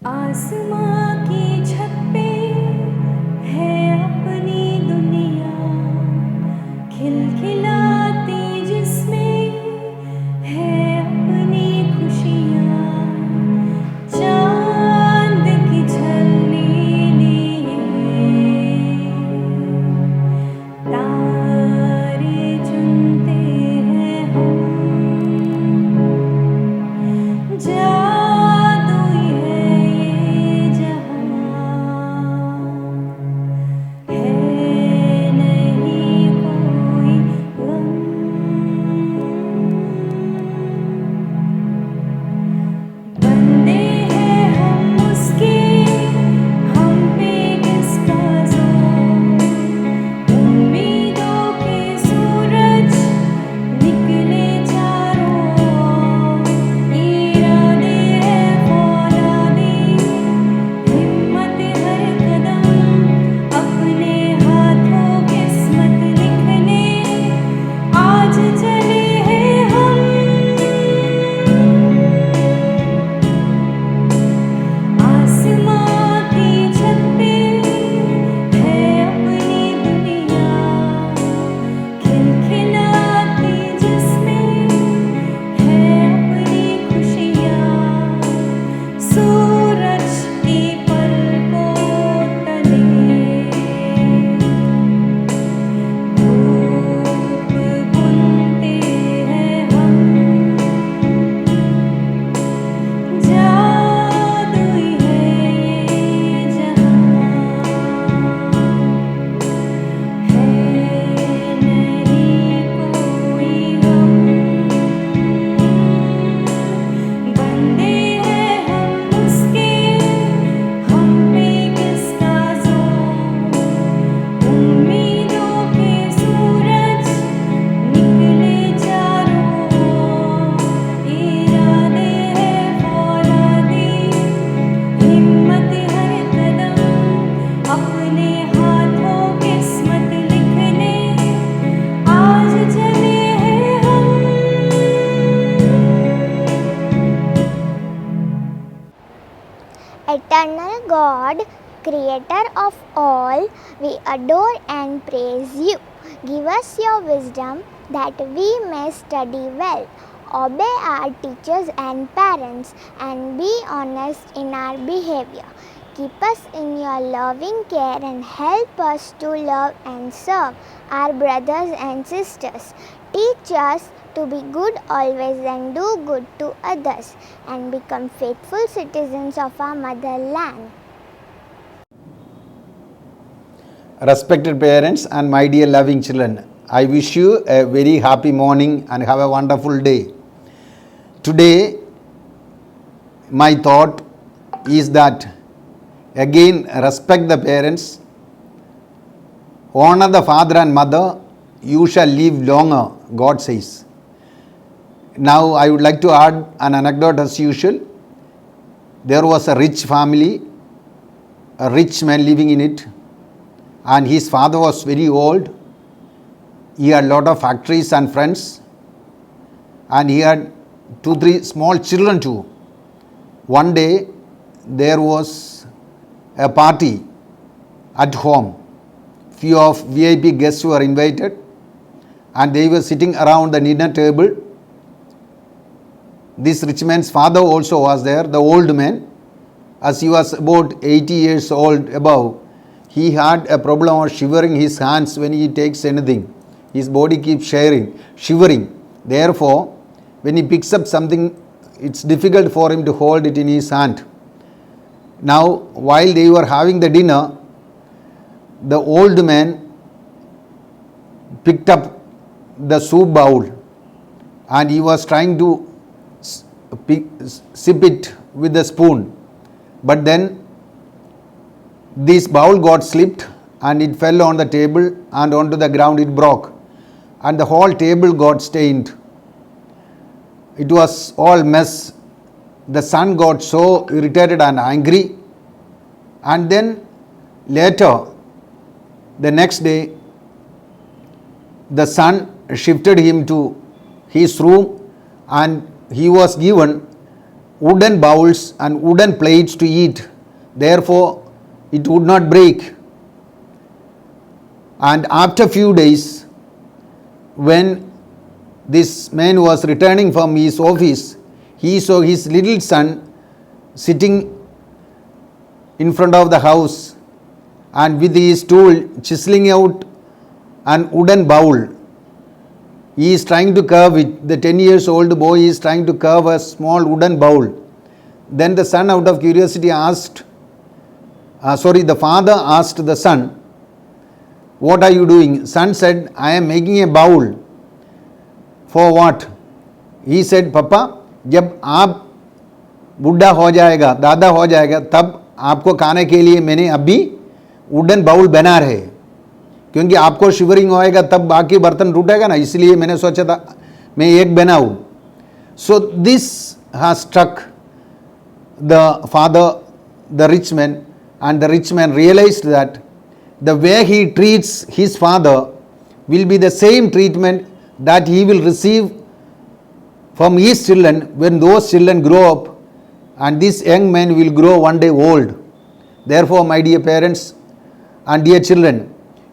आसमां की छत पे है अपनी दुनिया, खिलखिलाती जिसमें है अपनी खुशियाँ। चांद की छलनी लिए तारे चुनते हैं हम, जादुई है ये जहां, है नहीं कोई गम। बंदे हैं हम उसके, हम पे किसका ज़ोर, उम्मीदों के सूरज निकले चारों ओर। इरादे हैं फौलादी, हिम्मत हर कदम, अपने हाथों किस्मत लिखने आज चले हैं हम। आसमां की छत पे है अपनी दुनिया, खिलखिलाती जिसमें है अपनी खुशियाँ। सूरज की पलकों तले धूप बुनते हैं हम, जादुई है ये जहां, है नहीं कोई गम। बंदे हैं हम उसके, हम पे किसका ज़ोर, उम्मीदों के सूरज निकले चारों ओर। इरादे हैं फौलादी, हिम्मत हर कदम, अपने हाथों किस्मत लिखने आज चले हैं हम। Eternal God, Creator of all, we adore and praise you. Give us your wisdom that we may study well, obey our teachers and parents, and be honest in our behavior. Keep us in your loving care and help us to love and serve our brothers and sisters. Teach us to be good always and do good to others, and become faithful citizens of our motherland. Respected parents and my dear loving children, I wish you a very happy morning and have a wonderful day. Today, my thought is that again respect the parents, honor the father and mother, you shall live longer, God says. Now, I would like to add an anecdote as usual. There was a rich family, a rich man living in it, and his father was very old. He had a lot of factories and friends, and he had 2-3 small children too. One day, there was a party at home. Few of VIP guests were invited, and they were sitting around the dinner table. This rich man's father also was there, the old man. As he was about 80 years old above, he had a problem of shivering his hands when he takes anything. His body keeps shivering. Therefore, when he picks up something, it's difficult for him to hold it in his hand. Now, while they were having the dinner, the old man picked up the soup bowl and he was trying to sip it with a spoon. But then this bowl got slipped and it fell on the table, and onto the ground it broke, and the whole table got stained. It was all mess. The son got so irritated and angry, and then later, the next day, the son shifted him to his room, and he was given wooden bowls and wooden plates to eat. Therefore, it would not break. And after few days, when this man was returning from his office, he saw his little son sitting in front of the house and with his tool chiseling out an wooden bowl. He is trying to carve it. The 10 years old boy is trying to carve a small wooden bowl. Then the son, out of curiosity, the father asked the son, "What are you doing?" Son said, "I am making a bowl." For what? He said, "Papa, जब आप बुढ़ा हो जाएगा, दादा हो जाएगा, तब आपको खाने के लिए मैंने अभी वुडन बाउल बना रहे, क्योंकि आपको शिवरिंग होएगा तब बाकी बर्तन टूटेगा ना, इसलिए मैंने सोचा था मैं एक बनाऊं." So this has struck the father, the rich man, and the rich man realized that the way he treats his father will be the same treatment that he will receive from his children when those children grow up, and this young man will grow one day old. Therefore, my dear parents and dear children,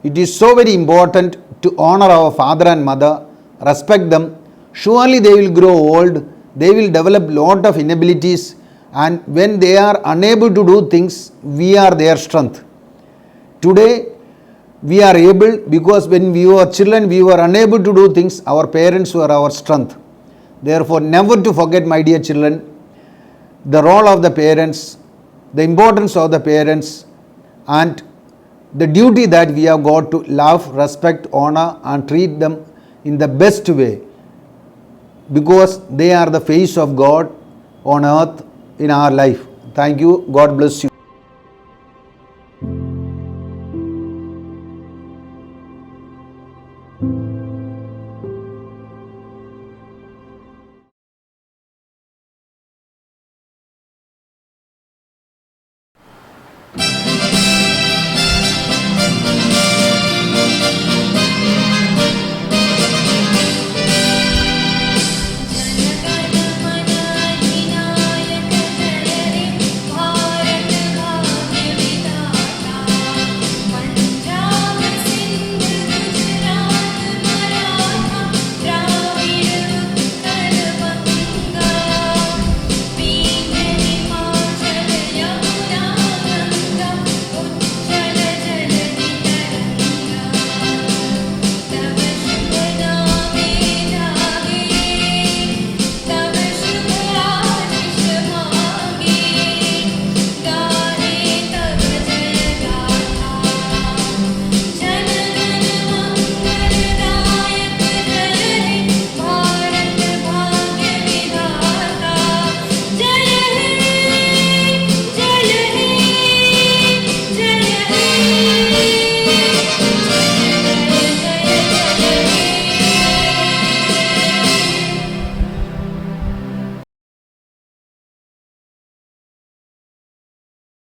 it is so very important to honor our father and mother, respect them. Surely they will grow old, they will develop lot of inabilities, and when they are unable to do things, we are their strength. Today, we are able because when we were children, we were unable to do things, our parents were our strength. Therefore, never to forget, my dear children, the role of the parents, the importance of the parents, and the duty that we have got to love, respect, honor, and treat them in the best way, because they are the face of God on earth in our life. Thank you. God bless you.